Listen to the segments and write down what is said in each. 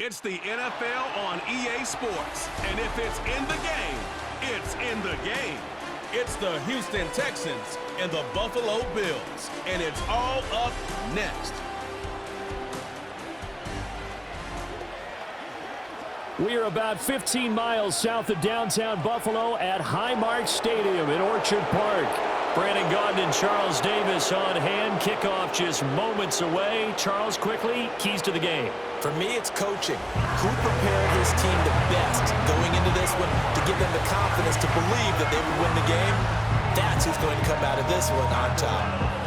It's the NFL on EA Sports. And if it's in the game, it's in the game. It's the Houston Texans and the Buffalo Bills. And it's all up next. We are about 15 miles south of downtown Buffalo at Highmark Stadium in Orchard Park. Brandon Gaudin and Charles Davis on hand. Kickoff just moments away. Charles, quickly, keys to the game. For me, it's coaching. Who prepared his team the best going into this one to give them the confidence to believe that they would win the game? That's who's going to come out of this one on top.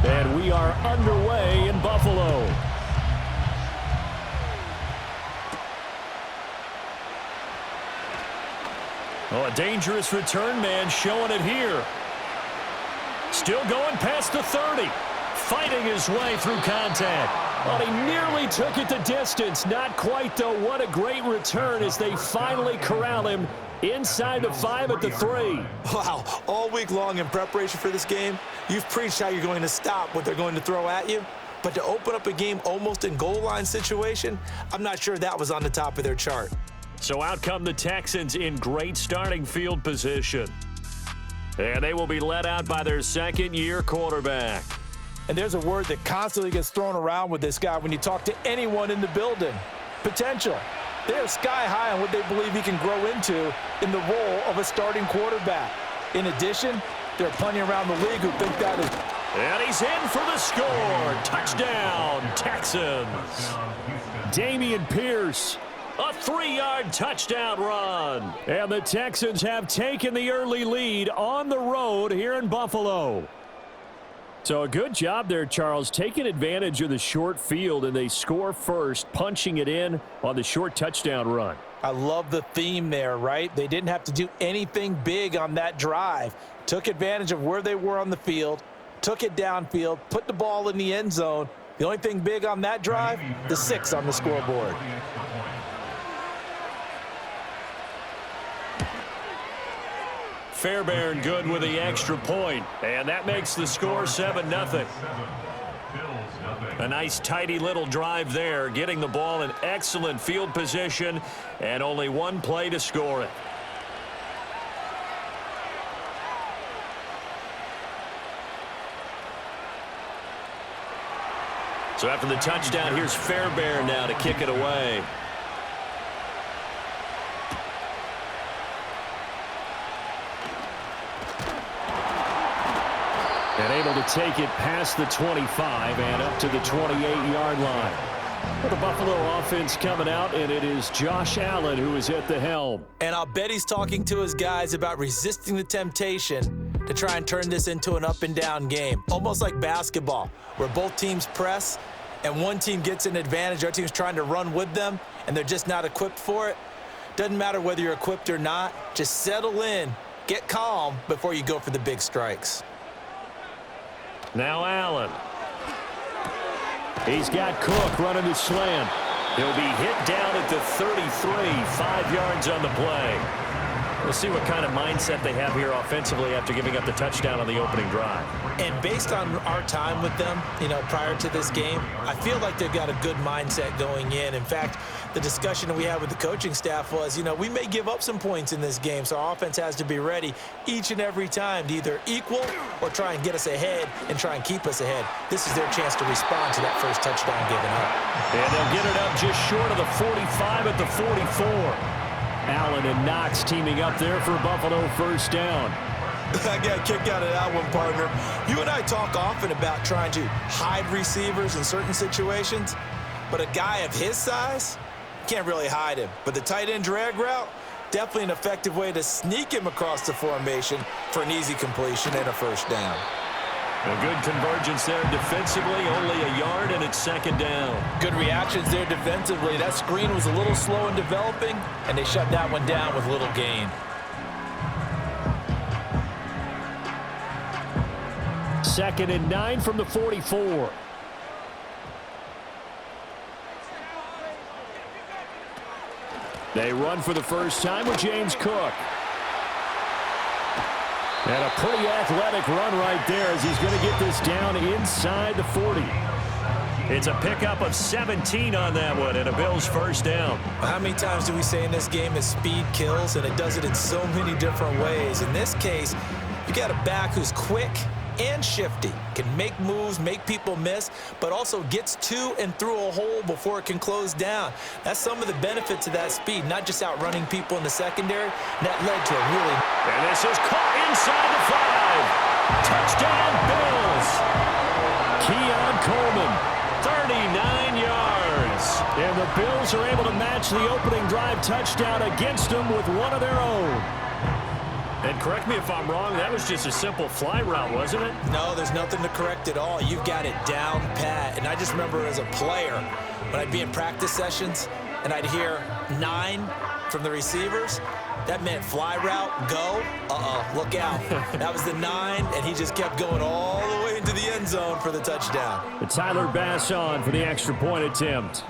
And we are underway in Buffalo. Oh, a dangerous return man showing it here. Still going past the 30. Fighting his way through contact. Well, he nearly took it the distance. Not quite, though. What a great return as they finally corral him inside the 5 at the 3. Wow, all week long in preparation for this game, you've preached how you're going to stop what they're going to throw at you. But to open up a game almost in goal line situation, I'm not sure that was on the top of their chart. So out come the Texans in great starting field position. And they will be led out by their second-year quarterback. And there's a word that constantly gets thrown around with this guy when you talk to anyone in the building. Potential. They're sky high on what they believe he can grow into in the role of a starting quarterback. In addition, there are plenty around the league who think that is. And he's in for the score. Touchdown, Texans. Dameon Pierce. A 3-yard touchdown run. And the Texans have taken the early lead on the road here in Buffalo. So a good job there, Charles, taking advantage of the short field, and they score first, punching it in on the short touchdown run. I love the theme there, right? They didn't have to do anything big on that drive. Took advantage of where they were on the field, took it downfield, put the ball in the end zone. The only thing big on that drive, the 6 on the scoreboard. Fairbairn good with the extra point, and that makes the score 7-0. A nice tidy little drive there, getting the ball in excellent field position, and only one play to score it. So after the touchdown, here's Fairbairn now to kick it away. And able to take it past the 25 and up to the 28-yard line. Well, the Buffalo offense coming out, and it is Josh Allen who is at the helm. And I'll bet he's talking to his guys about resisting the temptation to try and turn this into an up-and-down game. Almost like basketball, where both teams press, and one team gets an advantage. Our team's trying to run with them, and they're just not equipped for it. Doesn't matter whether you're equipped or not. Just settle in, get calm before you go for the big strikes. Now Allen. He's got Cook running the slant. He'll be hit down at the 33, 5 yards on the play. We'll see what kind of mindset they have here offensively after giving up the touchdown on the opening drive. And based on our time with them, prior to this game, I feel like they've got a good mindset going in. In fact, the discussion that we had with the coaching staff was, we may give up some points in this game, so our offense has to be ready each and every time to either equal or try and get us ahead and try and keep us ahead. This is their chance to respond to that first touchdown given up. And they'll get it up just short of the 45 at the 44. Allen and Knox teaming up there for Buffalo first down. I got a kick out of that one, partner. You and I talk often about trying to hide receivers in certain situations, but a guy of his size, can't really hide him. But the tight end drag route, definitely an effective way to sneak him across the formation for an easy completion and a first down. A good convergence there defensively, only a yard, and it's second down. Good reactions there defensively. That screen was a little slow in developing, and they shut that one down with little gain. Second and 9 from the 44. They run for the first time with James Cook. And a pretty athletic run right there as he's going to get this down inside the 40. It's a pickup of 17 on that one and a Bills first down. How many times do we say in this game that speed kills, and it does it in so many different ways? In this case, you got a back who's quick and shifty, can make moves, make people miss, but also gets to and through a hole before it can close down. That's some of the benefits of that speed, not just outrunning people in the secondary. And that led to a really... And this is caught inside the 5. Touchdown, Bills. Keon Coleman, 39 yards. And the Bills are able to match the opening drive touchdown against them with one of their own. And correct me if I'm wrong, that was just a simple fly route, wasn't it? No, there's nothing to correct at all. You've got it down pat. And I just remember as a player, when I'd be in practice sessions and I'd hear 9 from the receivers, that meant fly route, go, look out. That was the 9, and he just kept going all the way into the end zone for the touchdown. And Tyler Bass on for the extra point attempt.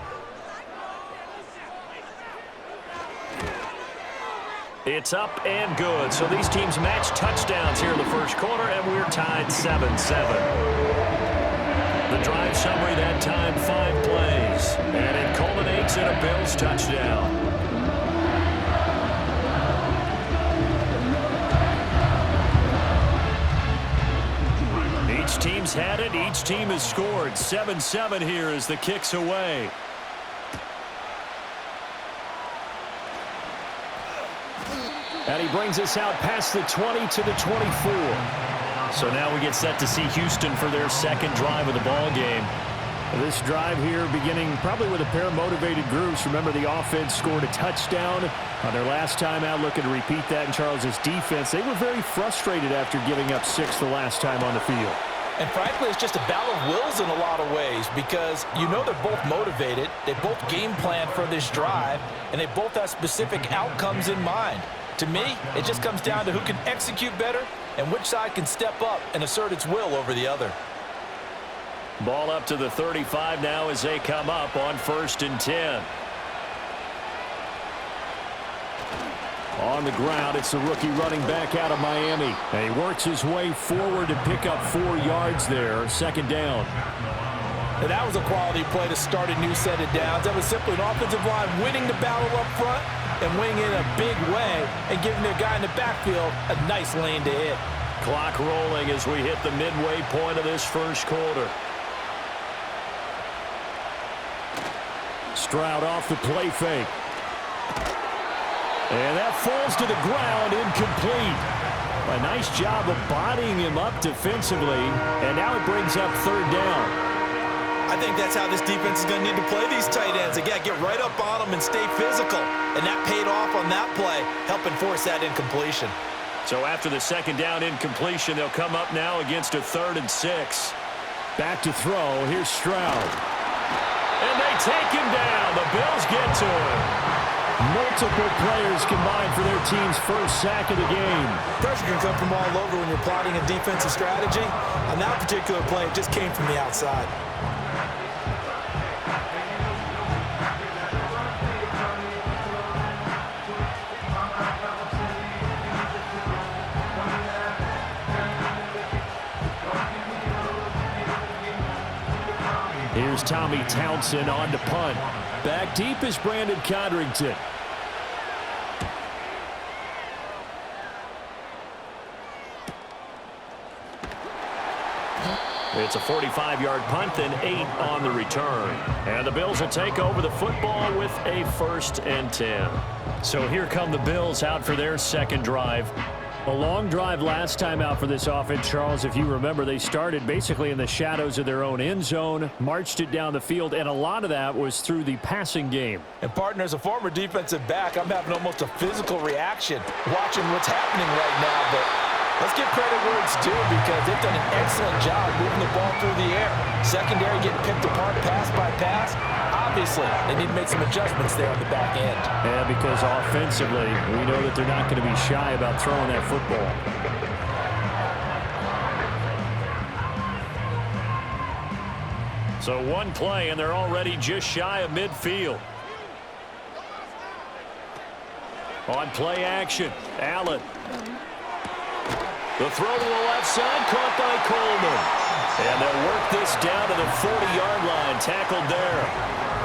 It's up and good. So these teams match touchdowns here in the first quarter, and we're tied 7-7. The drive summary that time, 5 plays. And it culminates in a Bills touchdown. Each team's had it. Each team has scored. 7-7 here as the kick's away. And he brings us out past the 20 to the 24. So now we get set to see Houston for their second drive of the ball game. This drive here beginning probably with a pair of motivated groups. Remember, the offense scored a touchdown on their last time out, looking to repeat that in Charles's defense. They were very frustrated after giving up 6 the last time on the field. And frankly, it's just a battle of wills in a lot of ways because you know they're both motivated, they both game plan for this drive, and they both have specific outcomes in mind. To me, it just comes down to who can execute better and which side can step up and assert its will over the other. Ball up to the 35 now as they come up on 1st and 10. On the ground, it's the rookie running back out of Miami. And he works his way forward to pick up 4 yards there, second down. And that was a quality play to start a new set of downs. That was simply an offensive line winning the battle up front and winning in a big way and giving their guy in the backfield a nice lane to hit. Clock rolling as we hit the midway point of this first quarter. Stroud off the play fake. And that falls to the ground, incomplete. A nice job of bodying him up defensively, and now it brings up 3rd down. I think that's how this defense is going to need to play these tight ends. They got to get right up on them and stay physical. And that paid off on that play, helping force that incompletion. So after the second down incompletion, they'll come up now against a 3rd and 6. Back to throw. Here's Stroud. And they take him down. The Bills get to him. Multiple players combined for their team's first sack of the game. Pressure can come from all over when you're plotting a defensive strategy. On that particular play, it just came from the outside. Here's Tommy Townsend on to punt. Back deep is Brandon Codrington. It's a 45-yard punt, then 8 on the return. And the Bills will take over the football with a 1st and 10. So here come the Bills out for their second drive. A long drive last time out for this offense, Charles. If you remember, they started basically in the shadows of their own end zone, marched it down the field, and a lot of that was through the passing game. And, partner, as a former defensive back, I'm having almost a physical reaction watching what's happening right now. But Let's give credit where it's due because they've done an excellent job moving the ball through the air. Secondary getting picked apart pass by pass. Obviously, they need to make some adjustments there on the back end. Yeah, because offensively, we know that they're not going to be shy about throwing that football. So one play, and they're already just shy of midfield. On play action, Allen. The throw to the left side, caught by Coleman. And they'll work this down to the 40-yard line, tackled there.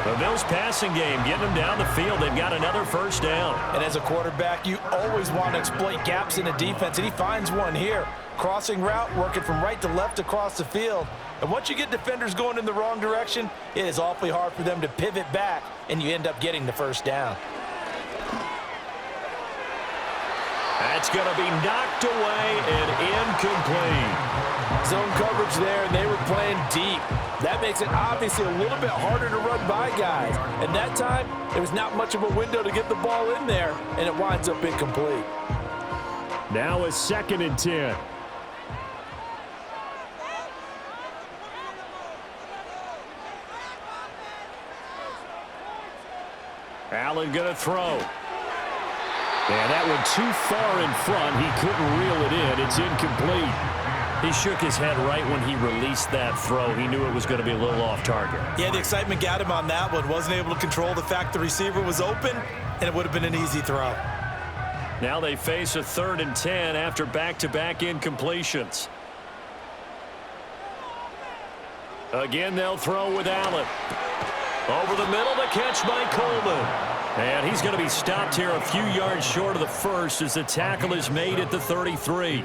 The Bills passing game, getting them down the field. They've got another first down. And as a quarterback, you always want to exploit gaps in the defense, and he finds one here. Crossing route, working from right to left across the field. And once you get defenders going in the wrong direction, it is awfully hard for them to pivot back, and you end up getting the first down. That's going to be knocked away and incomplete. Zone coverage there, and they were playing deep. That makes it obviously a little bit harder to run by guys. And that time, there was not much of a window to get the ball in there, and it winds up incomplete. Now a 2nd and 10. Allen going to throw. And that one too far in front. He couldn't reel it in. It's incomplete. He shook his head right when he released that throw. He knew it was going to be a little off target. Yeah, the excitement got him on that one. Wasn't able to control the fact the receiver was open, and it would have been an easy throw. Now they face a 3rd and 10 after back-to-back incompletions. Again, they'll throw with Allen. Over the middle, the catch by Coleman. And he's going to be stopped here a few yards short of the first as the tackle is made at the 33.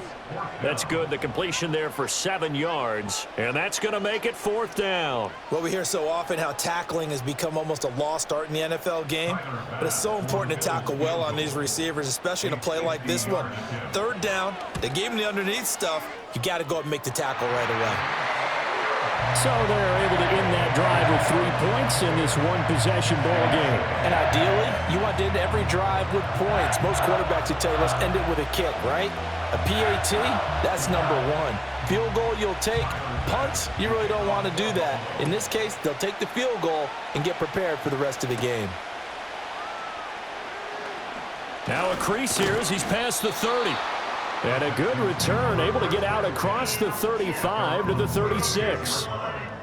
That's good. The completion there for 7 yards. And that's going to make it 4th down. Well, we hear so often how tackling has become almost a lost art in the NFL game. But it's so important to tackle well on these receivers, especially in a play like this one. 3rd down, they gave him the underneath stuff. You got to go and make the tackle right away. So they're able to end that drive with 3 points in this one-possession ball game. And ideally, you want to end every drive with points. Most quarterbacks would tell you, let's end it with a kick, right? A PAT, that's number 1. Field goal you'll take. Punts, you really don't want to do that. In this case, they'll take the field goal and get prepared for the rest of the game. Now a crease here as he's past the 30. And a good return, able to get out across the 35 to the 36.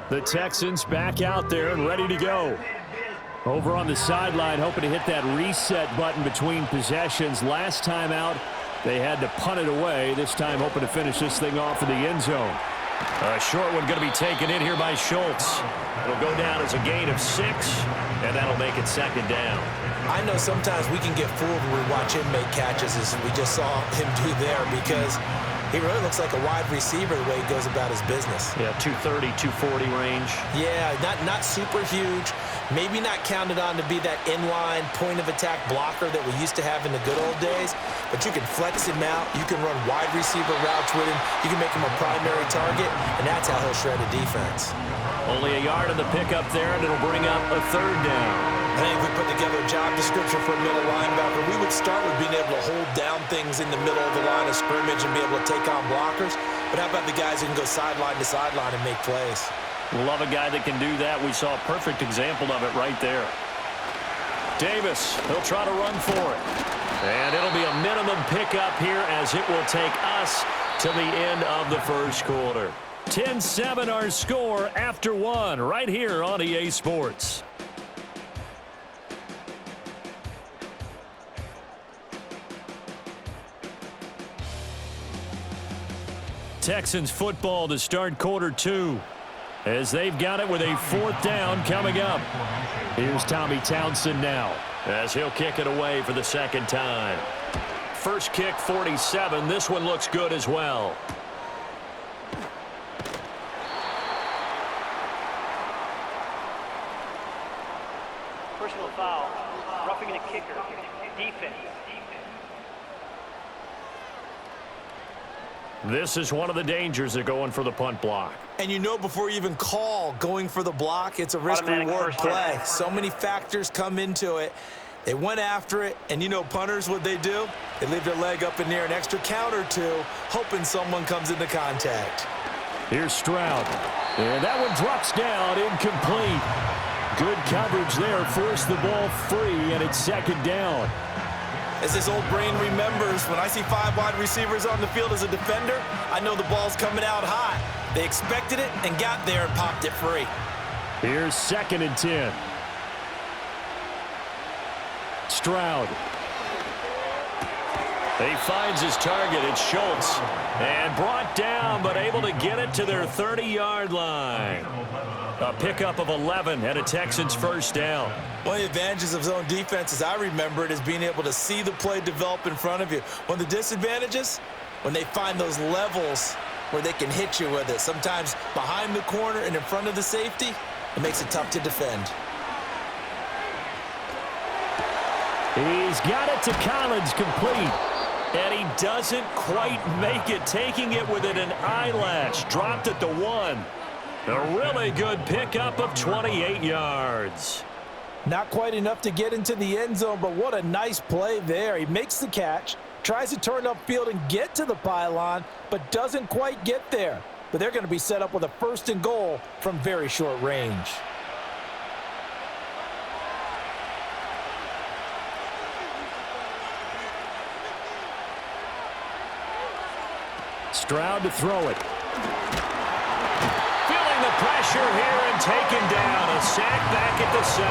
The Texans back out there and ready to go. Over on the sideline, hoping to hit that reset button between possessions. Last time out, they had to punt it away. This time hoping to finish this thing off in the end zone. A short one going to be taken in here by Schultz. It'll go down as a gain of 6, and that'll make it 2nd down. I know sometimes we can get fooled when we watch him make catches as we just saw him do there because he really looks like a wide receiver the way he goes about his business. Yeah, 230, 240 range. Yeah, not super huge. Maybe not counted on to be that inline point-of-attack blocker that we used to have in the good old days, but you can flex him out. You can run wide receiver routes with him. You can make him a primary target, and that's how he'll shred a defense. Only a yard in the pickup there, and it'll bring up a 3rd down. I think if we put together a job description for a middle linebacker, we would start with being able to hold down things in the middle of the line of scrimmage and be able to take on blockers. But how about the guys who can go sideline to sideline and make plays? Love a guy that can do that. We saw a perfect example of it right there. Davis, he'll try to run for it. And it'll be a minimum pickup here as it will take us to the end of the first quarter. 10-7 our score after 1 right here on EA Sports. Texans football to start quarter 2 as they've got it with a 4th down coming up. Here's Tommy Townsend now as he'll kick it away for the 2nd time. First kick 47. This one looks good as well. Personal foul, roughing the kicker, defense. This is one of the dangers of going for the punt block. And you know before you even call going for the block, it's a risk-reward play. So many factors come into it. They went after it, and you know punters, what they do? They leave their leg up in the air an extra count or two, hoping someone comes into contact. Here's Stroud. And that one drops down, incomplete. Good coverage there, forced the ball free, and it's second down. As this old brain remembers, when I see 5 wide receivers on the field as a defender, I know the ball's coming out high. They expected it and got there and popped it free. Here's 2nd and 10. Stroud. He finds his target. It's Schultz. And brought down, but able to get it to their 30-yard line. A pickup of 11 and a Texans first down. One of the advantages of zone defense, as I remember it, is being able to see the play develop in front of you. One of the disadvantages, when they find those levels where they can hit you with it. Sometimes behind the corner and in front of the safety, it makes it tough to defend. He's got it to Collins, complete. And he doesn't quite make it, taking it within an eyelash. Dropped it to 1. A really good pickup of 28 yards. Not quite enough to get into the end zone, but what a nice play there. He makes the catch, tries to turn upfield and get to the pylon, but doesn't quite get there. But they're going to be set up with a 1st and goal from very short range. Stroud to throw it. Feeling the pressure here and taken down. A sack back at the 7.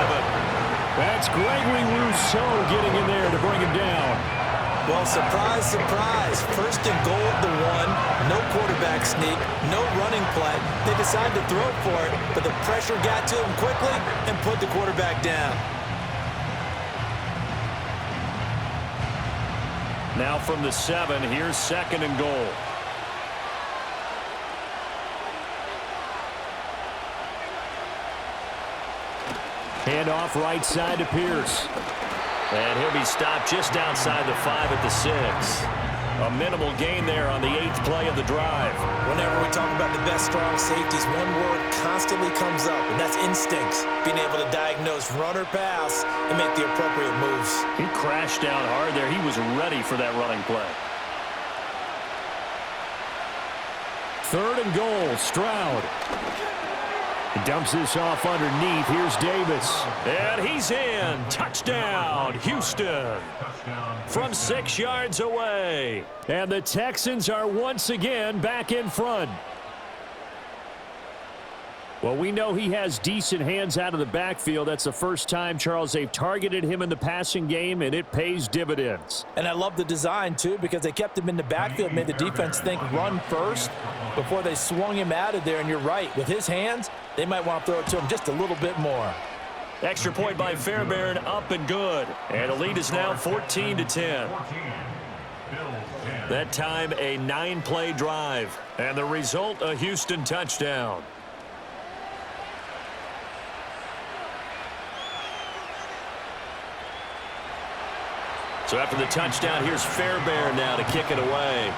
That's Gregory Rousseau getting in there to bring him down. Well, surprise, surprise. 1st and goal at the 1. No quarterback sneak. No running play. They decide to throw for it, but the pressure got to him quickly and put the quarterback down. Now from the 7, here's 2nd and goal. Hand off right side to Pierce. And he'll be stopped just outside the 5 at the 6. A minimal gain there on the 8th play of the drive. Whenever we talk about the best strong safeties, one word constantly comes up, and that's instincts. Being able to diagnose run or pass and make the appropriate moves. He crashed down hard there. He was ready for that running play. 3rd and goal, Stroud. He dumps this off underneath. Here's Davis. And he's in. Touchdown, Houston. From 6 yards away. And the Texans are once again back in front. Well, we know he has decent hands out of the backfield. That's the first time, Charles, they've targeted him in the passing game, and it pays dividends. And I love the design, too, because they kept him in the backfield, made the defense think run first before they swung him out of there. And you're right, with his hands, they might want to throw it to him just a little bit more. Extra point by Fairbairn, up and good. And the lead is now 14-10. That time, a 9-play drive. And the result, a Houston touchdown. So after the touchdown, here's Fairbairn now to kick it away.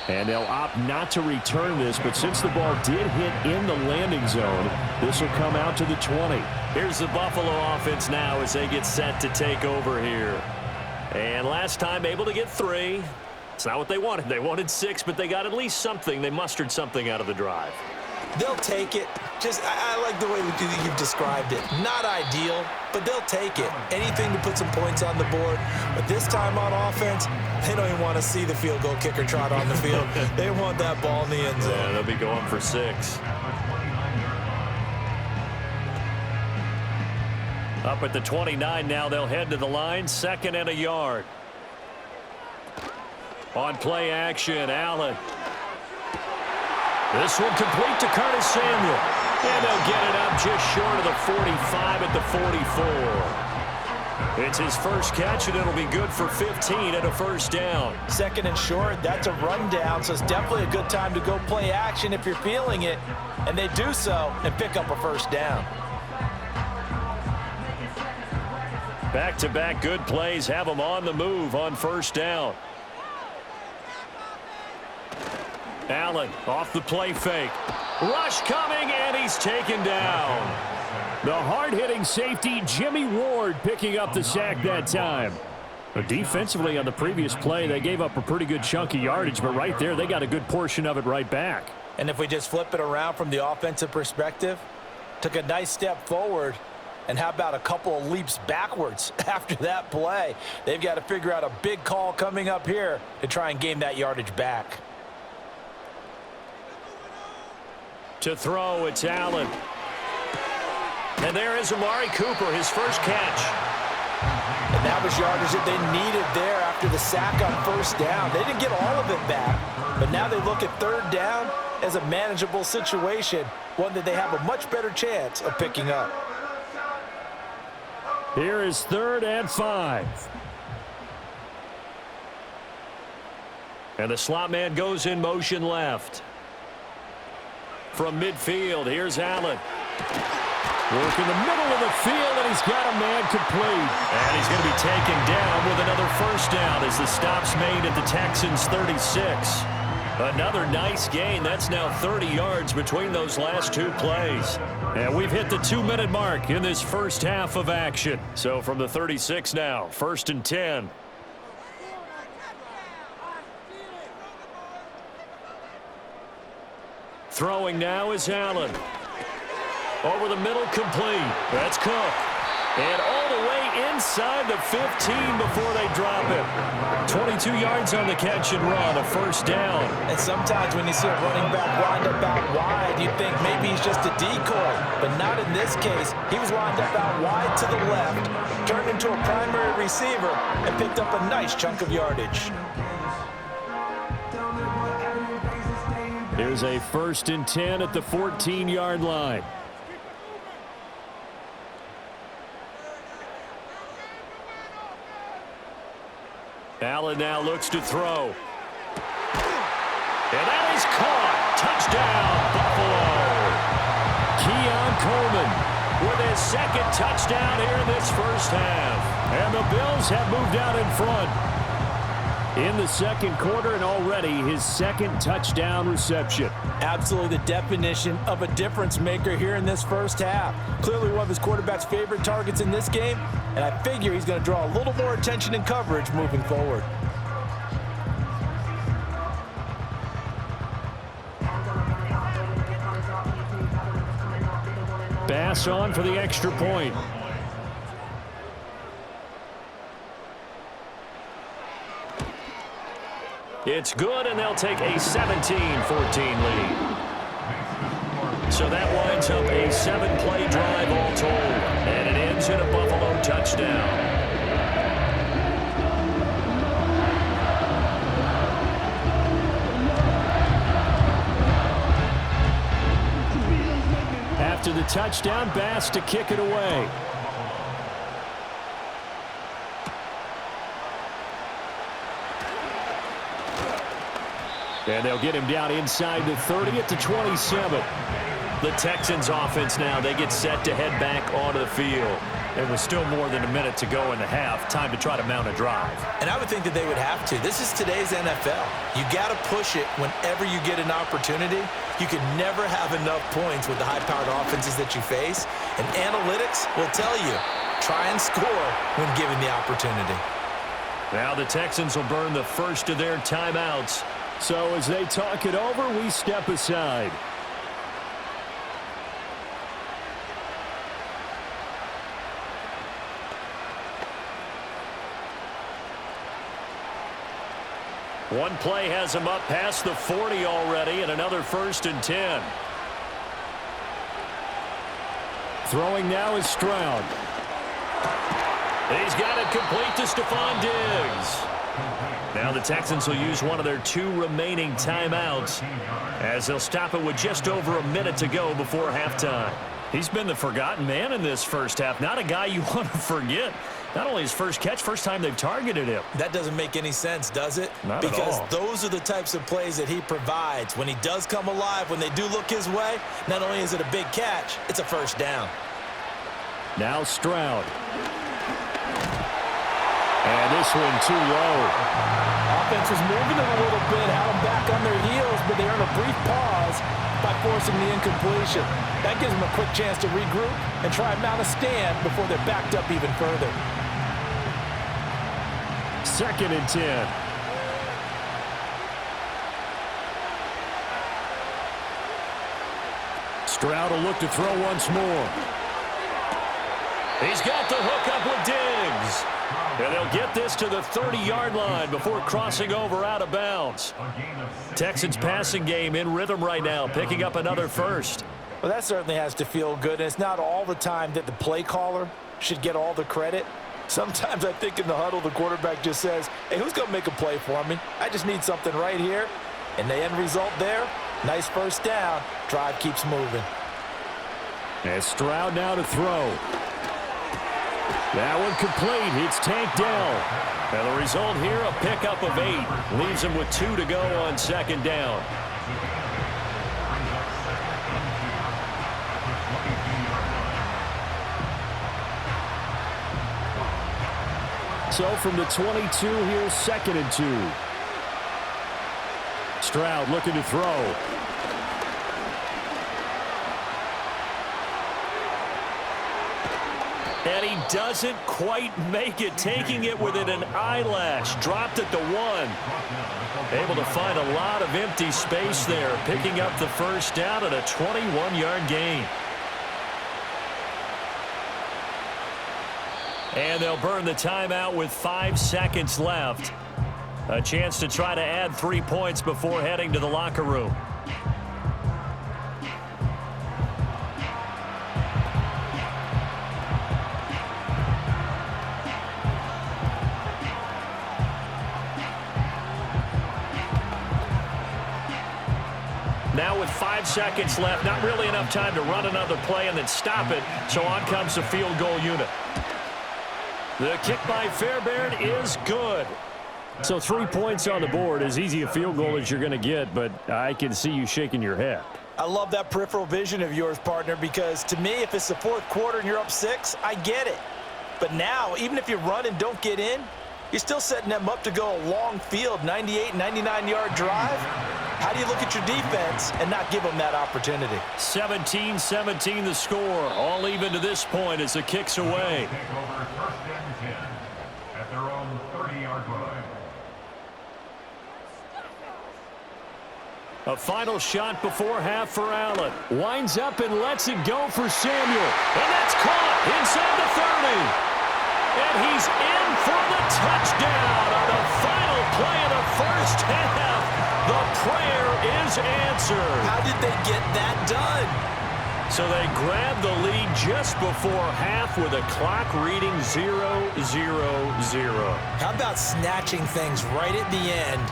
And they'll opt not to return this, but since the ball did hit in the landing zone, this will come out to the 20. Here's the Buffalo offense now as they get set to take over here. And last time able to get 3. It's not what they wanted. They wanted 6, but they got at least something. They mustered something out of the drive. They'll take it. I like the way you've described it. Not ideal, but they'll take it. Anything to put some points on the board. But this time on offense, they don't even want to see the field goal kicker trot on the field. They want that ball in the end zone. Yeah, they'll be going for 6. Up at the 29 now, they'll head to the line. 2nd and a yard. On play action, Allen. This one complete to Curtis Samuel. And they'll get it up just short of the 45 at the 44. It's his first catch, and it'll be good for 15 and a first down. 2nd and short, that's a rundown, so it's definitely a good time to go play action if you're feeling it. And they do so and pick up a first down. Back-to-back good plays have them on the move on first down. Allen off the play fake. Rush coming, and he's taken down. The hard-hitting safety, Jimmy Ward, picking up the sack that time. But defensively on the previous play, they gave up a pretty good chunk of yardage, but right there, they got a good portion of it right back. And if we just flip it around from the offensive perspective, took a nice step forward, and how about a couple of leaps backwards after that play? They've got to figure out a big call coming up here to try and gain that yardage back. To throw, it's Allen. And there is Amari Cooper, his first catch. And that was yardage that they needed there after the sack on first down. They didn't get all of it back, but now they look at third down as a manageable situation, one that they have a much better chance of picking up. Here is 3rd and 5. And the slot man goes in motion left. From midfield, here's Allen. Working the middle of the field, and he's got a man complete. And he's going to be taken down with another first down as the stop's made at the Texans' 36. Another nice gain. That's now 30 yards between those last two plays. And we've hit the 2-minute mark in this first half of action. So from the 36 now, 1st and 10. Throwing now is Allen. Over the middle, complete. That's Cook. And all the way inside the 15 before they drop it. 22 yards on the catch and run, a first down. And sometimes when you see a running back wind up out wide, you think maybe he's just a decoy. But not in this case. He was lined up out wide to the left, turned into a primary receiver, and picked up a nice chunk of yardage. Here's a 1st and 10 at the 14-yard line. Allen now looks to throw. And that is caught. Touchdown, Buffalo. Keon Coleman with his 2nd touchdown here in this first half. And the Bills have moved out in front in the 2nd quarter, and already his 2nd touchdown reception. Absolutely the definition of a difference maker here in this first half. Clearly one of his quarterback's favorite targets in this game, and I figure he's going to draw a little more attention and coverage moving forward. Pass on for the extra point. It's good, and they'll take a 17-14 lead. So that winds up a 7-play drive all told, and it ends in a Buffalo touchdown. After the touchdown, Bass to kick it away. And they'll get him down inside the 30 at the 27. The Texans offense now, they get set to head back onto the field. There was still more than a minute to go in the half. Time to try to mount a drive. And I would think that they would have to. This is today's NFL. You got to push it whenever you get an opportunity. You can never have enough points with the high-powered offenses that you face. And analytics will tell you, try and score when given the opportunity. Now the Texans will burn the first of their timeouts. So as they talk it over, we step aside. One play has them up past the 40 already, and another 1st and 10. Throwing now is Stroud. He's got it complete to Stephon Diggs. Now the Texans will use one of their 2 remaining timeouts as they'll stop it with just over a minute to go before halftime. He's been the forgotten man in this first half. Not a guy you want to forget. Not only his first catch, first time they've targeted him. That doesn't make any sense, does it? Not at all. Because those are the types of plays that he provides. When he does come alive, when they do look his way, not only is it a big catch, it's a first down. Now Stroud. And this one too low. Offense was moving it a little bit, had them back on their heels, but they earn a brief pause. by forcing the incompletion. That gives them a quick chance to regroup and try and mount a stand before they're backed up even further. 2nd and 10. Stroud will look to throw once more. He's got the hook up with Diggs. And they'll get this to the 30-yard line before crossing over out of bounds. Texans passing game in rhythm right now, picking up another first. Well, that certainly has to feel good. And it's not all the time that the play caller should get all the credit. Sometimes I think in the huddle, the quarterback just says, hey, who's going to make a play for me? I just need something right here. And the end result there, nice first down. Drive keeps moving. And Stroud now to throw. That one complete. It's tanked down. And the result here, a pickup of 8. Leaves him with 2 to go on 2nd down. So from the 22 here, 2nd and 2. Stroud looking to throw. And he doesn't quite make it, taking it within an eyelash. Dropped at the 1. Able to find a lot of empty space there, picking up the first down at a 21-yard gain. And they'll burn the timeout with 5 seconds left. A chance to try to add 3 points before heading to the locker room. Now with 5 seconds left, not really enough time to run another play and then stop it, so on comes the field goal unit. The kick by Fairbairn is good. So 3 points on the board, as easy a field goal as you're going to get, but I can see you shaking your head. I love that peripheral vision of yours, partner, because to me, if it's the 4th quarter and you're up 6, I get it. But now, even if you run and don't get in, you're still setting them up to go a long field, 98, 99-yard drive. How do you look at your defense and not give them that opportunity? 17-17 the score. All even to this point as the kick's away. At their own 30-yard line. A final shot before half for Allen. Winds up and lets it go for Samuel. And that's caught inside the 30. And he's in for the touchdown on the final play of the first half. The prayer is answered. How did they get that done? So they grabbed the lead just before half with a clock reading 0-0-0. How about snatching things right at the end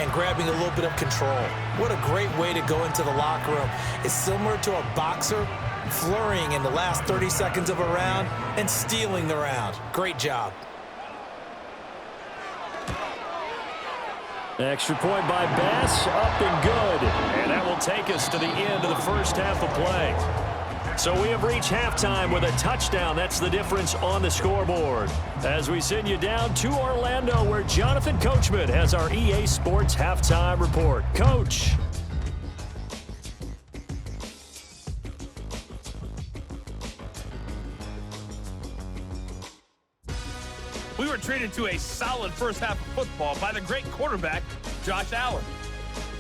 and grabbing a little bit of control? What a great way to go into the locker room. It's similar to a boxer flurrying in the last 30 seconds of a round and stealing the round. Great job. Extra point by Bass, up and good. And that will take us to the end of the first half of play. So we have reached halftime with a touchdown. That's the difference on the scoreboard. As we send you down to Orlando, where Jonathan Coachman has our EA Sports halftime report. Coach. We were treated to a solid first half of football by the great quarterback, Josh Allen.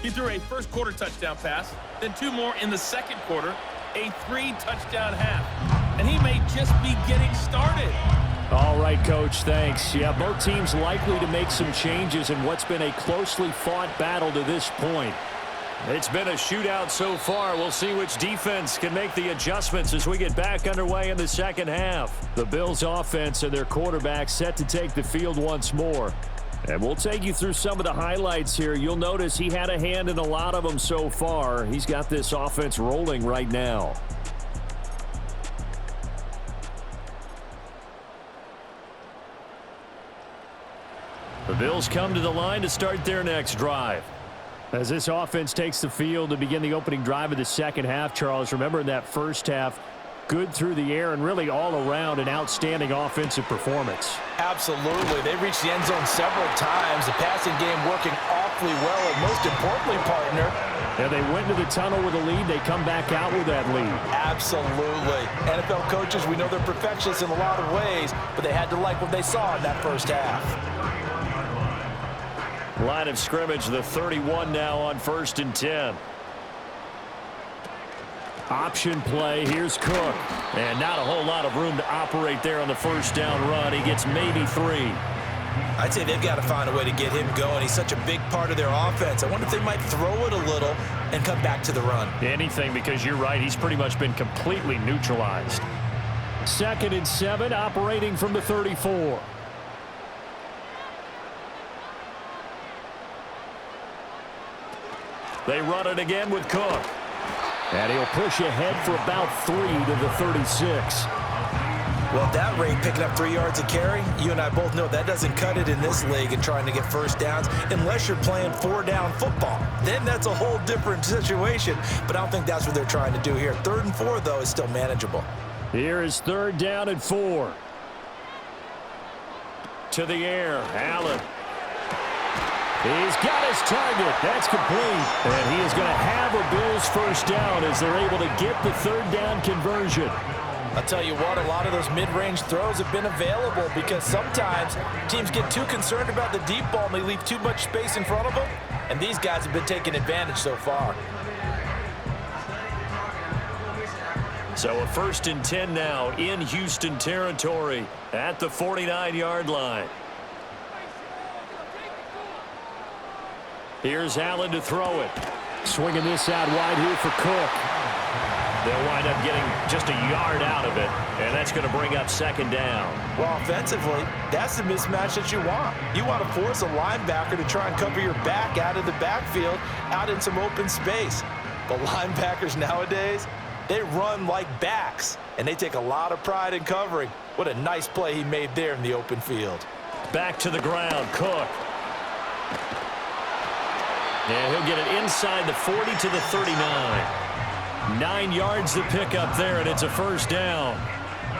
He threw a first quarter touchdown pass, then 2 more in the second quarter, a 3-touchdown half. And he may just be getting started. All right, Coach, thanks. Yeah, both teams likely to make some changes in what's been a closely fought battle to this point. It's been a shootout so far. We'll see which defense can make the adjustments as we get back underway in the second half. The Bills' offense and their quarterback set to take the field once more. And we'll take you through some of the highlights here. You'll notice he had a hand in a lot of them so far. He's got this offense rolling right now. The Bills come to the line to start their next drive. As this offense takes the field to begin the opening drive of the second half, Charles, remember in that first half, good through the air and really all around an outstanding offensive performance. Absolutely. They reached the end zone several times. The passing game working awfully well. And most importantly, partner, And they went to the tunnel with a lead. They come back out with that lead. Absolutely. NFL coaches, we know they're perfectionists in a lot of ways, but they had to like what they saw in that first half. Line of scrimmage, the 31 now on 1st and 10. Option play. Here's Cook. And not a whole lot of room to operate there on the first down run. He gets maybe 3. I'd say they've got to find a way to get him going. He's such a big part of their offense. I wonder if they might throw it a little and come back to the run. Anything, because you're right. He's pretty much been completely neutralized. 2nd and 7, operating from the 34. They run it again with Cook. And he'll push ahead for about 3 to the 36. Well, at that rate, picking up 3 yards a carry, you and I both know that doesn't cut it in this league and trying to get first downs unless you're playing 4-down football. Then that's a whole different situation, but I don't think that's what they're trying to do here. 3rd and 4, though, is still manageable. Here is 3rd down and 4. To the air, Allen. He's got his target. That's complete. And he is going to have a Bills first down as they're able to get the 3rd down conversion. I'll tell you what, a lot of those mid-range throws have been available because sometimes teams get too concerned about the deep ball and they leave too much space in front of them, and these guys have been taking advantage so far. So a 1st and 10 now in Houston territory at the 49-yard line. Here's Allen to throw it. Swinging this out wide here for Cook. They'll wind up getting just a yard out of it, and that's going to bring up 2nd down. Well, offensively, that's the mismatch that you want. You want to force a linebacker to try and cover your back out of the backfield, out in some open space. The linebackers nowadays, they run like backs, and they take a lot of pride in covering. What a nice play he made there in the open field. Back to the ground, Cook. And he'll get it inside the 40 to the 39. 9 yards to pick up there, and it's a first down.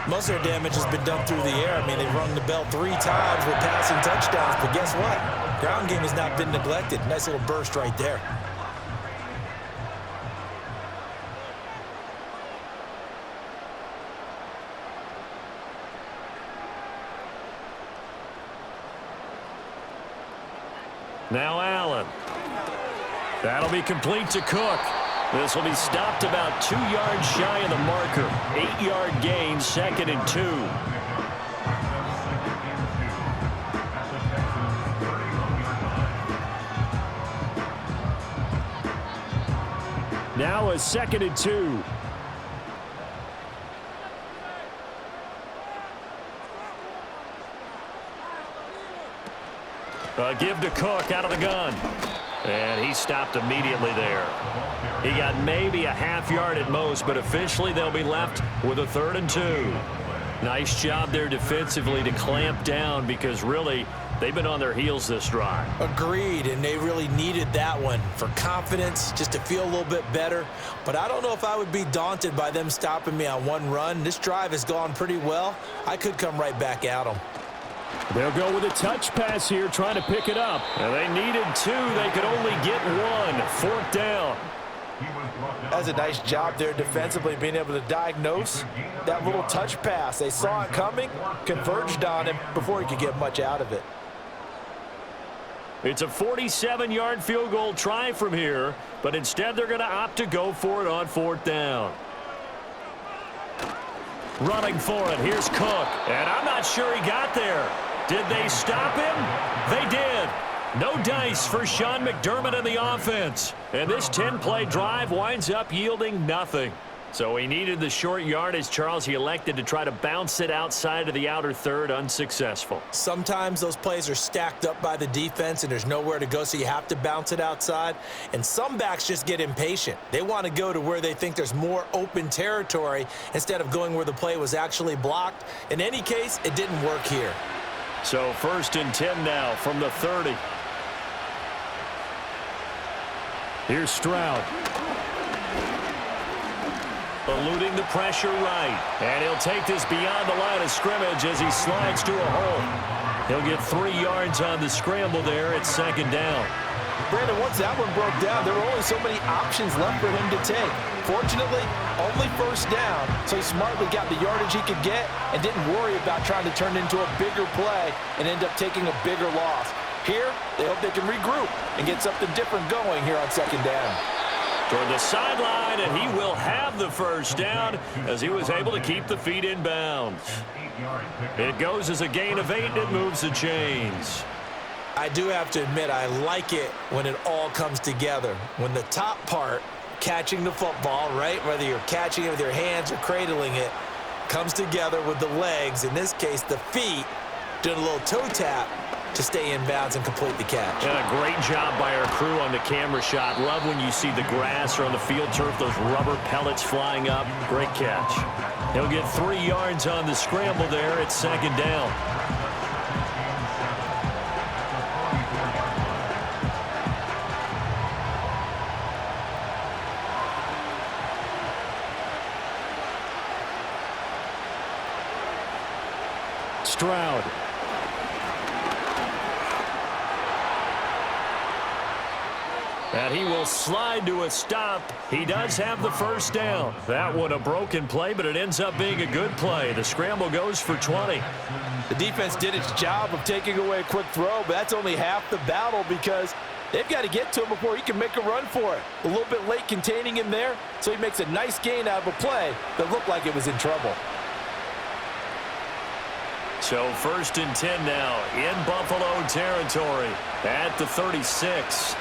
Most of their damage has been done through the air. I mean, they've rung the bell 3 times with passing touchdowns, but guess what? Ground game has not been neglected. Nice little burst right there. Now Allen. That'll be complete to Cook. This will be stopped about 2 yards shy of the marker. 8-yard gain, 2nd and 2. Now a 2nd and 2. A give to Cook out of the gun. And he stopped immediately there. He got maybe a half yard at most, but officially they'll be left with a 3rd and 2. Nice job there defensively to clamp down because really they've been on their heels this drive. Agreed, and they really needed that one for confidence, just to feel a little bit better. But I don't know if I would be daunted by them stopping me on one run. This drive has gone pretty well. I could come right back at them. They'll go with a touch pass here, trying to pick it up. And they needed 2. They could only get 1. 4th down. That's a nice job there defensively, being able to diagnose that little touch pass. They saw it coming, converged on him before he could get much out of it. It's a 47-yard field goal try from here, but instead they're going to opt to go for it on 4th down. Running for it, here's Cook, and I'm not sure he got there. Did they stop him? They did. No dice for Sean McDermott and the offense. And this 10-play drive winds up yielding nothing. So he needed the short yardage, Charles. He elected to try to bounce it outside of the outer third, unsuccessful. Sometimes those plays are stacked up by the defense and there's nowhere to go, so you have to bounce it outside. And some backs just get impatient. They want to go to where they think there's more open territory instead of going where the play was actually blocked. In any case, it didn't work here. So 1st and 10 now from the 30. Here's Stroud. Eluding the pressure right. And he'll take this beyond the line of scrimmage as he slides to a hole. He'll get 3 yards on the scramble there at 2nd down. Brandon, once that one broke down, there were only so many options left for him to take. Fortunately, only first down, so he smartly got the yardage he could get and didn't worry about trying to turn it into a bigger play and end up taking a bigger loss. Here, they hope they can regroup and get something different going here on second down. Toward the sideline, and he will have the first down as he was able to keep the feet in bounds. It goes as a gain of 8, and it moves the chains. I do have to admit, I like it when it all comes together. When the top part, catching the football, right, whether you're catching it with your hands or cradling it, comes together with the legs, in this case the feet, doing a little toe tap to stay in bounds and complete the catch. And a great job by our crew on the camera shot. Love when you see the grass or on the field turf, those rubber pellets flying up. Great catch. He'll get 3 yards on the scramble there at second down. Stroud. And he will slide to a stop. He does have the first down. That one a broken play, but it ends up being a good play. The scramble goes for 20. The defense did its job of taking away a quick throw, but that's only half the battle because they've got to get to him before he can make a run for it. A little bit late containing him there, so he makes a nice gain out of a play that looked like it was in trouble. So 1st and 10 now in Buffalo territory at the 36.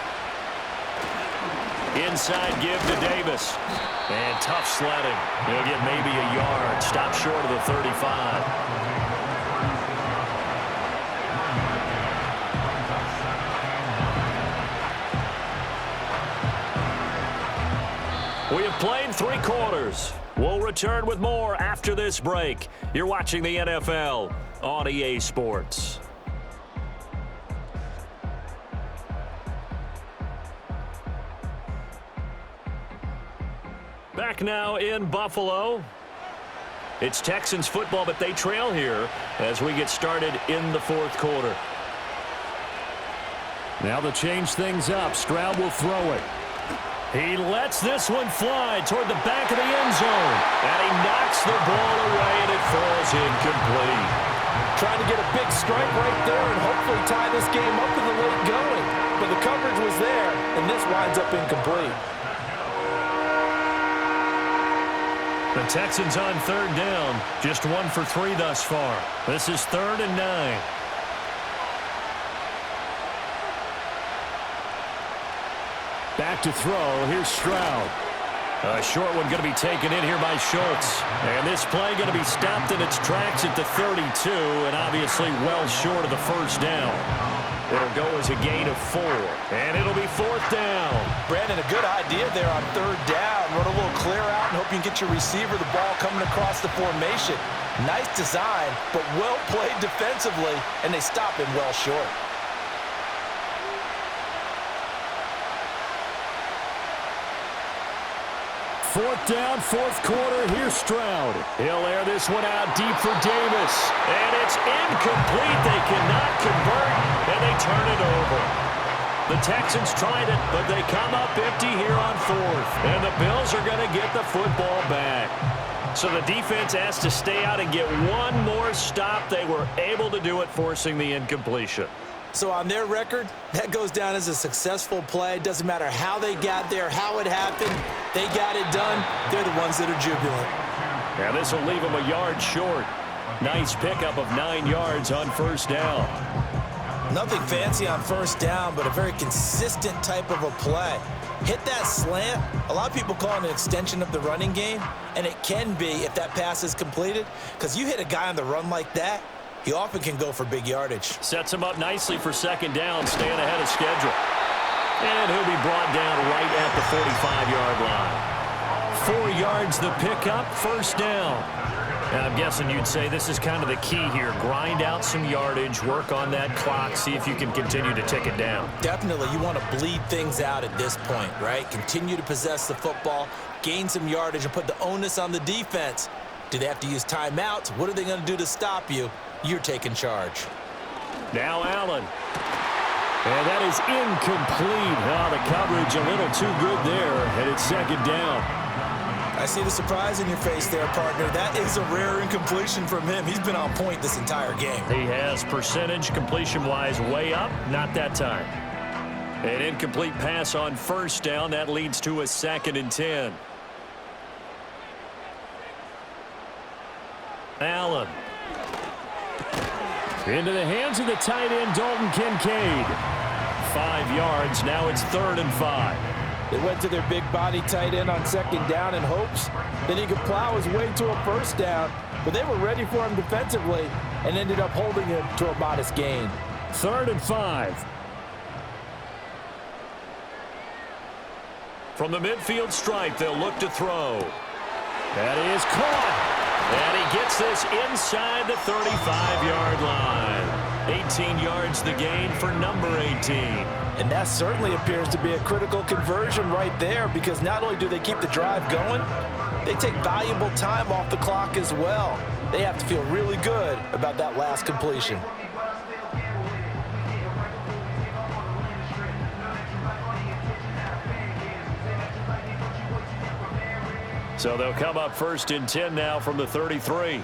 Inside give to Davis. And tough sledding. He'll get maybe a yard. Stop short of the 35. We have played 3 quarters. We'll return with more after this break. You're watching the NFL on EA Sports. Back now in Buffalo. It's Texans football, but they trail here as we get started in the 4th quarter. Now to change things up, Stroud will throw it. He lets this one fly toward the back of the end zone. And he knocks the ball away, and it falls incomplete. Trying to get a big strike right there and hopefully tie this game up in the late going. But the coverage was there, and this winds up incomplete. The Texans on 3rd down. Just 1 for 3 thus far. This is 3rd and 9. Back to throw. Here's Stroud. A short one going to be taken in here by Schultz. And this play going to be stopped in its tracks at the 32, and obviously well short of the first down. It'll go as a gain of 4, and it'll be 4th down. Brandon, a good idea there on 3rd down. Run a little clear out and hope you can get your receiver the ball coming across the formation. Nice design, but well played defensively, and they stop him well short. Fourth down, 4th quarter. Here's Stroud. He'll air this one out deep for Davis. And it's incomplete. They cannot convert, and they turn it over. The Texans tried it, but they come up empty here on 4th. And the Bills are going to get the football back. So the defense has to stay out and get one more stop. They were able to do it, forcing the incompletion. So on their record, that goes down as a successful play. Doesn't matter how they got there, how it happened. They got it done. They're the ones that are jubilant. Yeah, this will leave them a yard short. Nice pickup of 9 yards on 1st down. Nothing fancy on 1st down, but a very consistent type of a play. Hit that slant. A lot of people call it an extension of the running game, and it can be if that pass is completed, because you hit a guy on the run like that, he often can go for big yardage. Sets him up nicely for 2nd down, staying ahead of schedule. And he'll be brought down right at the 45-yard line. 4 yards the pickup, 1st down. And I'm guessing you'd say this is kind of the key here. Grind out some yardage, work on that clock, see if you can continue to tick it down. Definitely, you want to bleed things out at this point, right? Continue to possess the football, gain some yardage, and put the onus on the defense. Do they have to use timeouts? What are they going to do to stop you? You're taking charge. Now Allen. And that is incomplete. Oh, the coverage a little too good there, and it's second down. I see the surprise in your face there, partner. That is a rare incompletion from him. He's been on point this entire game. He has percentage completion-wise way up, not that time. An incomplete pass on first down. That leads to a 2nd and 10. Allen. Into the hands of the tight end, Dalton Kincaid. 5 yards. Now it's 3rd and 5. They went to their big body tight end on 2nd down in hopes that he could plow his way to a 1st down, but they were ready for him defensively and ended up holding him to a modest gain. 3rd and 5. From the midfield stripe, they'll look to throw. That is caught. And he gets this inside the 35-yard line. 18 yards the gain for number 18. And that certainly appears to be a critical conversion right there, because not only do they keep the drive going, they take valuable time off the clock as well. They have to feel really good about that last completion. So they'll come up 1st and 10 now from the 33.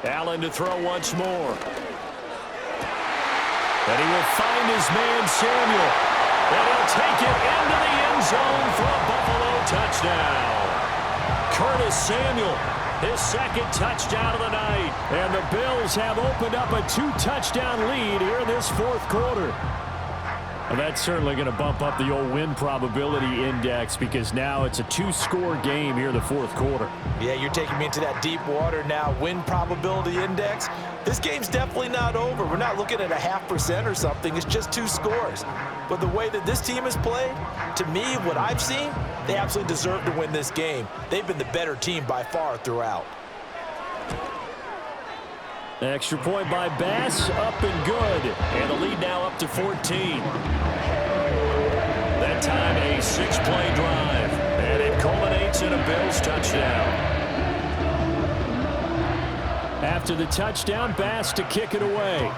Allen to throw once more. And he will find his man Samuel. And he'll take it into the end zone for a Buffalo touchdown. Curtis Samuel, his 2nd touchdown of the night. And the Bills have opened up a 2-touchdown lead here in this 4th quarter. Well, that's certainly going to bump up the old win probability index, because now it's a 2-score game here in the 4th quarter. Yeah, you're taking me into that deep water now. Win probability index. This game's definitely not over. We're not looking at a 0.5% or something. It's just 2 scores. But the way that this team has played, to me, what I've seen, they absolutely deserve to win this game. They've been the better team by far throughout. Extra point by Bass, up and good. And the lead now up to 14. That time a 6-play drive. And it culminates in a Bills touchdown. After the touchdown, Bass to kick it away.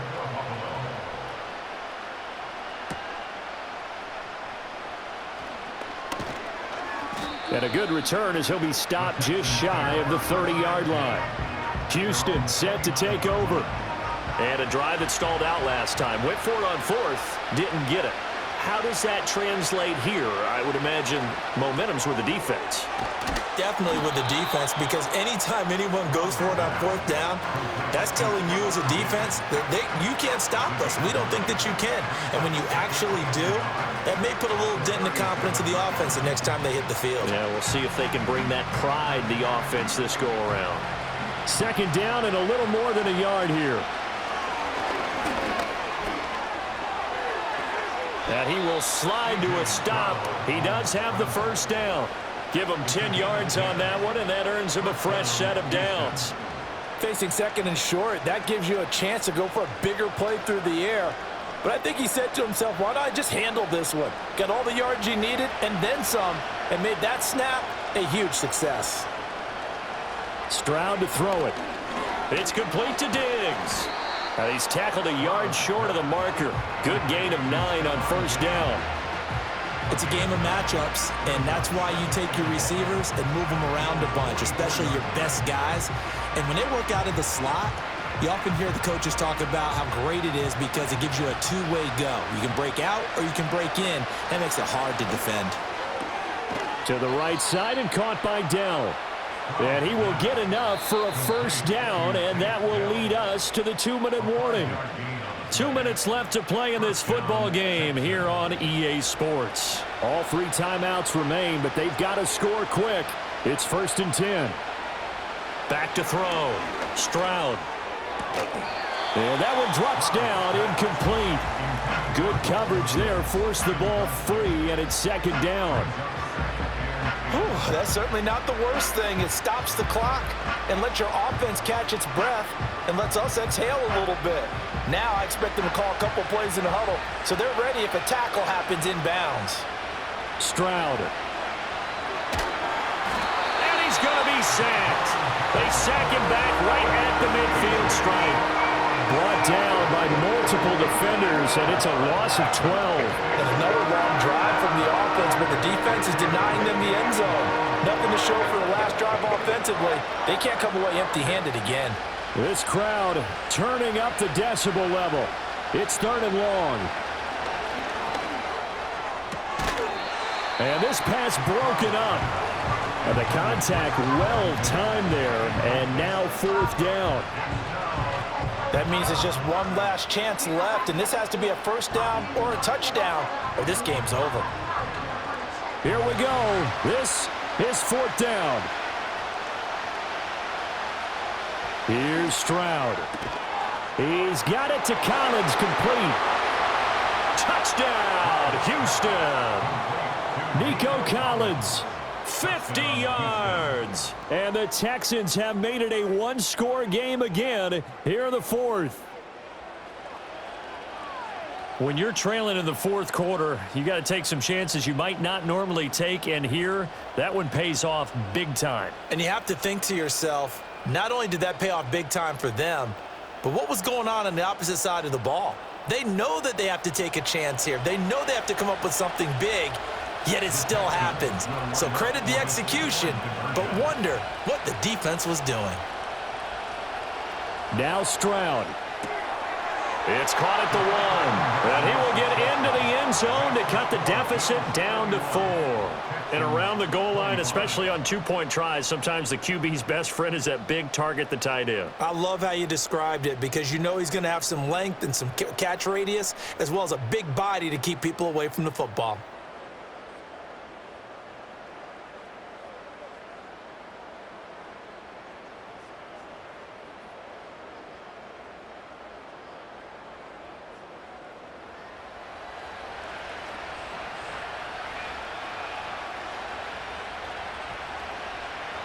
And a good return as he'll be stopped just shy of the 30-yard line. Houston set to take over. And a drive that stalled out last time. Went for it on 4th, didn't get it. How does that translate here? I would imagine momentum's with the defense. Definitely with the defense, because anytime anyone goes for it on 4th down, that's telling you as a defense that you can't stop us. We don't think that you can. And when you actually do, that may put a little dent in the confidence of the offense the next time they hit the field. Yeah, we'll see if they can bring that pride the offense this go around. 2nd down and a little more than a yard here. And he will slide to a stop. He does have the 1st down. Give him 10 yards on that one, and that earns him a fresh set of downs. Facing 2nd and short, that gives you a chance to go for a bigger play through the air. But I think he said to himself, why don't I just handle this one? Got all the yards he needed and then some, and made that snap a huge success. Stroud to throw it. It's complete to Diggs. He's tackled a yard short of the marker. Good gain of 9 on 1st down. It's a game of matchups, and that's why you take your receivers and move them around a bunch, especially your best guys. And when they work out of the slot, you often hear the coaches talk about how great it is because it gives you a 2-way go. You can break out or you can break in. That makes it hard to defend. To the right side and caught by Dell. And he will get enough for a 1st down, and that will lead us to the 2-minute warning. 2 minutes left to play in this football game here on EA Sports. All 3 timeouts remain, but they've got to score quick. It's 1st and 10. Back to throw. Stroud. And that one drops down, incomplete. Good coverage there, forced the ball free, and it's 2nd down. Whew, that's certainly not the worst thing. It stops the clock and lets your offense catch its breath and lets us exhale a little bit. Now I expect them to call a couple plays in the huddle, so they're ready if a tackle happens inbounds. Stroud. And he's going to be sacked. They sack him back right at the midfield stripe. brought down by multiple defenders, and it's a loss of 12. And another long drive from the offense, but the defense is denying them the end zone. Nothing to show for the last drive offensively. They can't come away empty-handed again. This crowd turning up the decibel level. It's 3rd and long. And this pass broken up. And the contact well timed there, and now 4th down. That means it's just one last chance left, and this has to be a 1st down or a touchdown, or this game's over. Here we go. This is 4th down. Here's Stroud. He's got it to Collins, complete. Touchdown, Houston. Nico Collins, 50 yards. And the Texans have made it a one-score game again here in the 4th. When you're trailing in the 4th quarter, you got to take some chances you might not normally take, and here, that one pays off big time. And you have to think to yourself, not only did that pay off big time for them, but what was going on the opposite side of the ball? They know that they have to take a chance here. They know they have to come up with something big, yet it still happens. So credit the execution, but wonder what the defense was doing. Now Stroud. It's caught at the 1, and he will get into the end zone to cut the deficit down to 4. And around the goal line, especially on 2-point tries, sometimes the QB's best friend is that big target, the tight end. I love how you described it, because you know he's going to have some length and some catch radius, as well as a big body to keep people away from the football.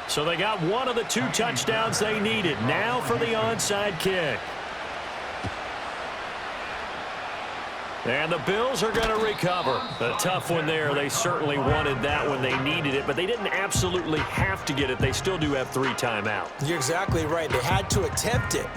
So they got one of the 2 touchdowns they needed. Now for the onside kick. And the Bills are going to recover. A tough one there. They certainly wanted that when they needed it, but they didn't absolutely have to get it. They still do have 3 timeouts. You're exactly right. They had to attempt it.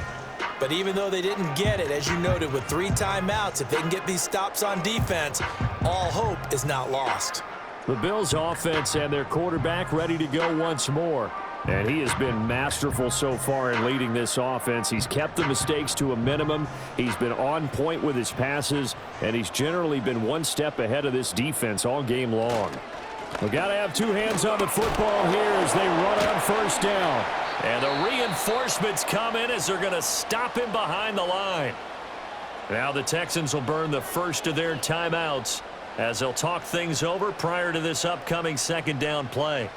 But even though they didn't get it, as you noted, with 3 timeouts, if they can get these stops on defense, all hope is not lost. The Bills' offense and their quarterback ready to go once more. And he has been masterful so far in leading this offense. He's kept the mistakes to a minimum. He's been on point with his passes, and he's generally been one step ahead of this defense all game long. We've got to have 2 hands on the football here as they run on 1st down. And the reinforcements come in as they're going to stop him behind the line. Now the Texans will burn the first of their timeouts as they'll talk things over prior to this upcoming 2nd down play.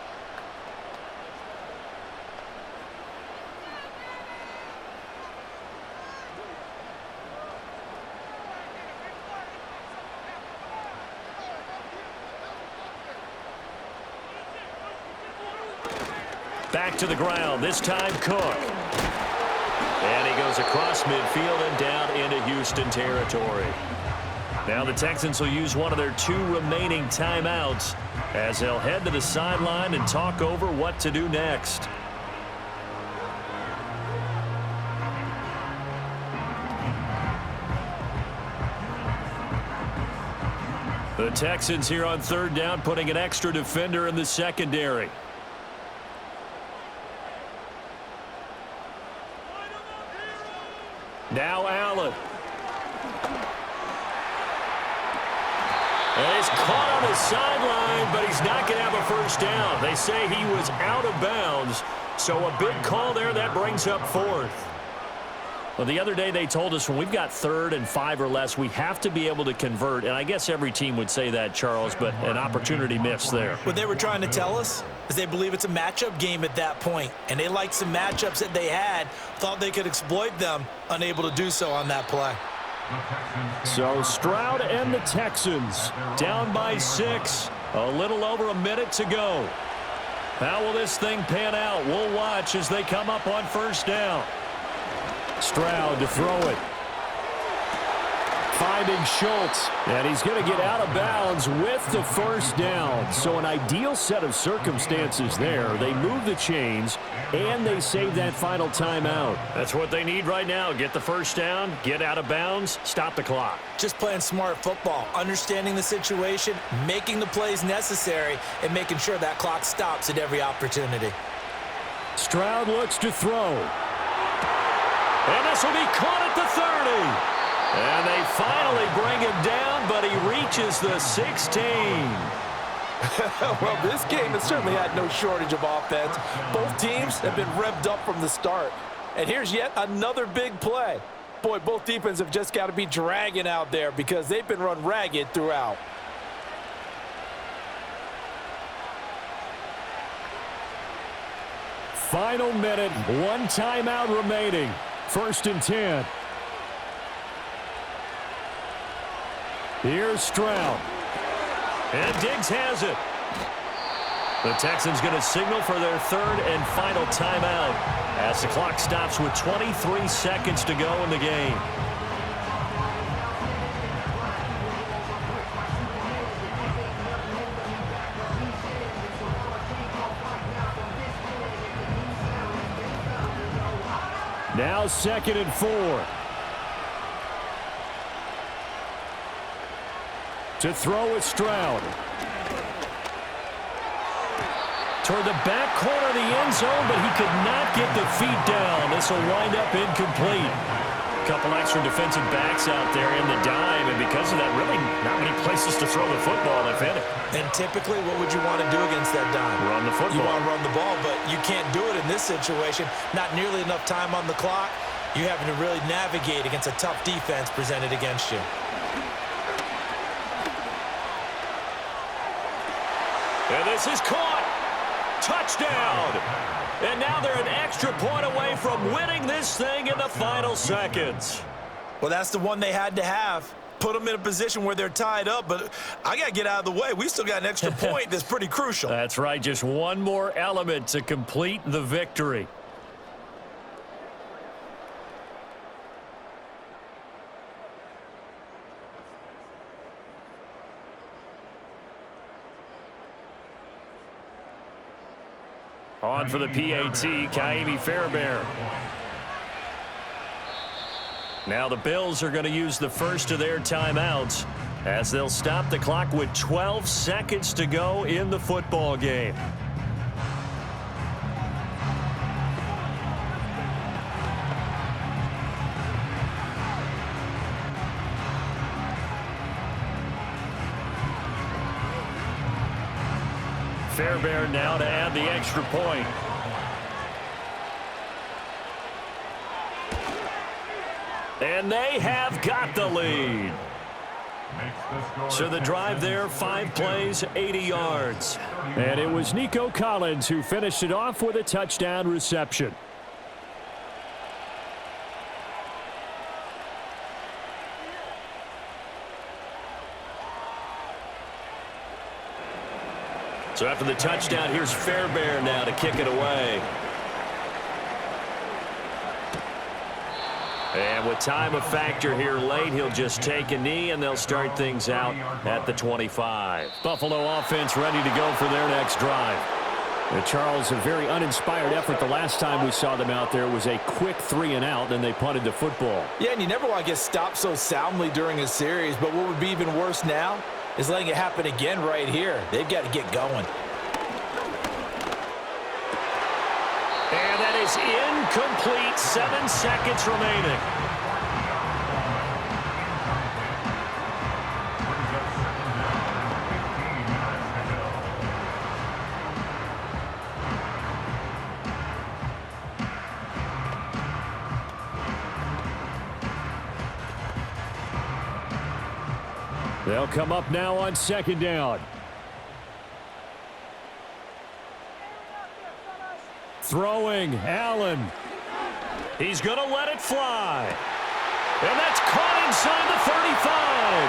Back to the ground, this time Cook. And he goes across midfield and down into Houston territory. Now the Texans will use one of their 2 remaining timeouts as they'll head to the sideline and talk over what to do next. The Texans here on 3rd down, putting an extra defender in the secondary. Now Allen. And he's caught on the sideline, but he's not going to have a 1st down. They say he was out of bounds, so a big call there. That brings up 4th. Well, the other day they told us when we've got 3rd and 5 or less, we have to be able to convert. And I guess every team would say that, Charles, but an opportunity missed there. What they were trying to tell us is they believe it's a matchup game at that point, and they liked some matchups that they had, thought they could exploit them, unable to do so on that play. So Stroud and the Texans down by 6, a little over a minute to go. How will this thing pan out? We'll watch as they come up on 1st down. Stroud to throw it. finding Schultz. And he's going to get out of bounds with the first down. So an ideal set of circumstances there. They move the chains, and they save that final timeout. That's what they need right now. Get the first down, get out of bounds, stop the clock. Just playing smart football, understanding the situation, making the plays necessary, and making sure that clock stops at every opportunity. Stroud looks to throw. And this will be caught at the 30. And they finally bring him down, but he reaches the 16. Well, this game has certainly had no shortage of offense. Both teams have been revved up from the start. And here's yet another big play. Boy, both defenses have just got to be dragging out there because they've been run ragged throughout. Final minute, one timeout remaining. 1st and 10. Here's Stroud. And Diggs has it. The Texans going to signal for their 3rd and final timeout as the clock stops with 23 seconds to go in the game. Now 2nd and 4. To throw is Stroud. Toward the back corner of the end zone, but he could not get the feet down. This will wind up incomplete. A couple extra defensive backs out there in the dime, and because of that, really not many places to throw the football, if any. And typically, what would you want to do against that dime? Run the football. You want to run the ball, but you can't do it in this situation. Not nearly enough time on the clock. You're having to really navigate against a tough defense presented against you. And this is caught. Touchdown. And now they're an extra point away from winning this thing in the final seconds. Well, that's the one they had to have. Put them in a position where they're tied up, but I got to get out of the way. We still got an extra point that's pretty crucial. That's right. Just one more element to complete the victory. On for the PAT, Kaimi Fairbairn. Now the Bills are going to use the first of their timeouts as they'll stop the clock with 12 seconds to go in the football game. Fairbairn now to add the extra point. And they have got the lead. So the drive there, 5 plays, 80 yards. And it was Nico Collins who finished it off with a touchdown reception. So after the touchdown, here's Fairbairn now to kick it away. And with time a factor here late, he'll just take a knee, and they'll start things out at the 25. Buffalo offense ready to go for their next drive. Charles, a very uninspired effort the last time we saw them out there. It was a quick 3-and-out, then they punted the football. Yeah, and you never want to get stopped so soundly during a series, but what would be even worse now is letting it happen again right here. They've got to get going. And that is incomplete. 7 seconds remaining. They'll come up now on 2nd down. Throwing, Allen. He's going to let it fly. And that's caught inside the 35.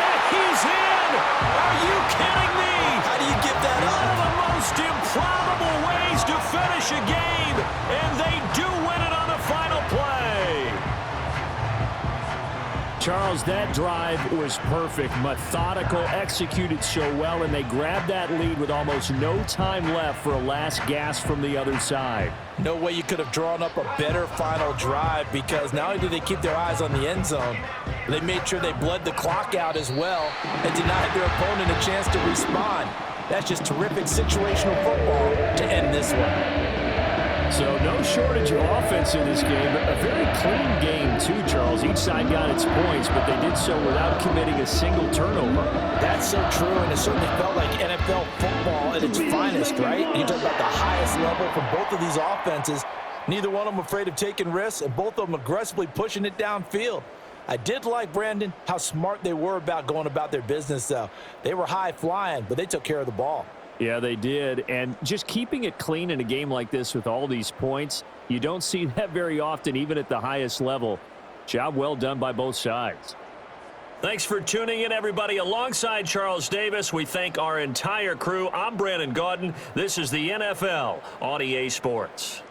And he's in. Are you kidding me? How do you get that up? One of the most improbable ways to finish a game. And they do win it on the final play. Charles, that drive was perfect, methodical, executed so well, and they grabbed that lead with almost no time left for a last gasp from the other side. No way you could have drawn up a better final drive, because not only did they keep their eyes on the end zone, they made sure they bled the clock out as well and denied their opponent a chance to respond. That's just terrific situational football to end this one. So no shortage of offense in this game, but a very clean game too, Charles. Each side got its points, but they did so without committing a single turnover. That's so true, and it certainly felt like NFL football at its finest, right? You talk about the highest level from both of these offenses. Neither one of them afraid of taking risks, and both of them aggressively pushing it downfield. I did like, Brandon, how smart they were about going about their business, though. They were high flying, but they took care of the ball. Yeah, they did. And just keeping it clean in a game like this with all these points, you don't see that very often, even at the highest level. Job well done by both sides. Thanks for tuning in, everybody. Alongside Charles Davis, we thank our entire crew. I'm Brandon Gaudin. This is the NFL on EA Sports.